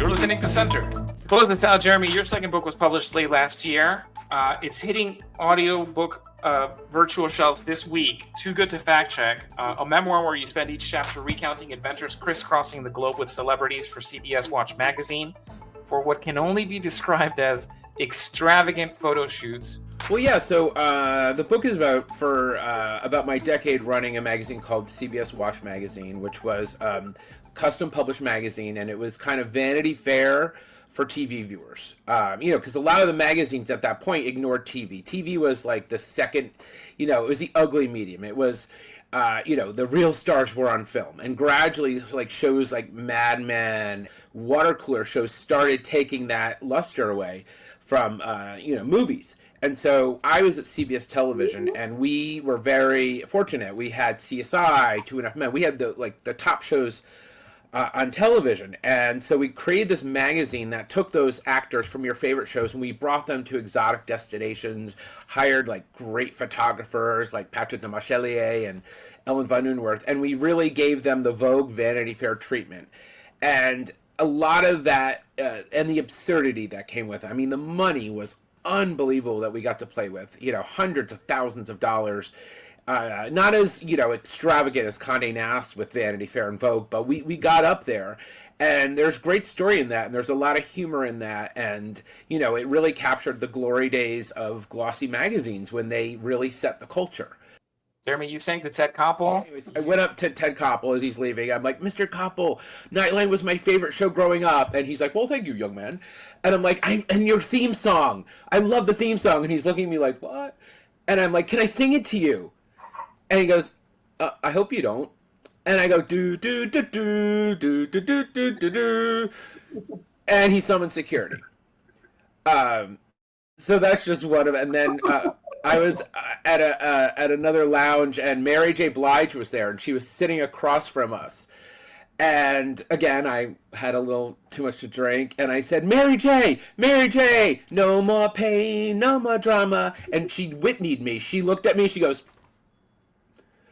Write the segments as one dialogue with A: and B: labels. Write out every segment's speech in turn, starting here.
A: You're listening to Center. To close this out, Jeremy, your second book was published late last year. It's hitting audiobook virtual shelves this week. Too Good to Fact Check, a memoir where you spend each chapter recounting adventures crisscrossing the globe with celebrities for CBS Watch magazine for what can only be described as extravagant photo shoots.
B: Well, yeah. So the book is about my decade running a magazine called CBS Watch magazine, which was custom published magazine, and it was kind of Vanity Fair for TV viewers. Because a lot of the magazines at that point ignored TV. TV was like the second, it was the ugly medium. It was, the real stars were on film, and gradually, like shows like Mad Men, water cooler shows started taking that luster away from movies. And so I was at CBS Television, and we were very fortunate. We had CSI, Two and a Half Men. We had the top shows on television. And so we created this magazine that took those actors from your favorite shows and we brought them to exotic destinations, hired like great photographers like Patrick de Marchelier and Ellen von Unwerth, and we really gave them the Vogue Vanity Fair treatment. And a lot of that and the absurdity that came with it. I mean, the money was unbelievable that we got to play with, hundreds of thousands of dollars. Not as, extravagant as Condé Nast with Vanity Fair and Vogue, but we got up there. And there's great story in that, and there's a lot of humor in that. And, it really captured the glory days of glossy magazines when they really set the culture.
A: Jeremy, you sang to Ted Koppel.
B: Anyways, I went up to Ted Koppel as he's leaving. I'm like, Mr. Koppel, Nightline was my favorite show growing up. And he's like, well, thank you, young man. And I'm like, and your theme song. I love the theme song. And he's looking at me like, what? And I'm like, can I sing it to you? And he goes, I hope you don't. And I go, do, do, do, do, do, do, do, do, do, do. And he summoned security. So that's just one of it. And then I was at another lounge, and Mary J. Blige was there, and she was sitting across from us. And again, I had a little too much to drink, and I said, Mary J., no more pain, no more drama. And she Whitneyed me. She looked at me, she goes,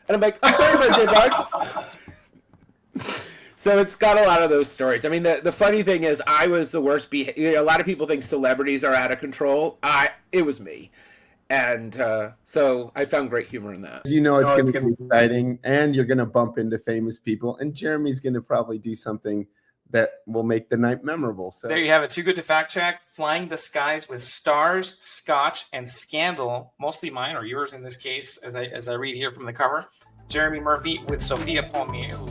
B: and I'm like, I'm sorry, Mary J. Blige. So it's got a lot of those stories. I mean, the funny thing is, I was the worst behavior. A lot of people think celebrities are out of control. It was me. And so I found great humor in that.
C: It's going to be exciting, and you're going to bump into famous people, and Jeremy's going to probably do something that will make the night memorable. So
A: there you have it. Too Good to Fact Check, Flying the Skies with Stars, Scotch, and Scandal. Mostly mine, or yours in this case, as I read here from the cover. Jeremy Murphy with Sophia Palmier, who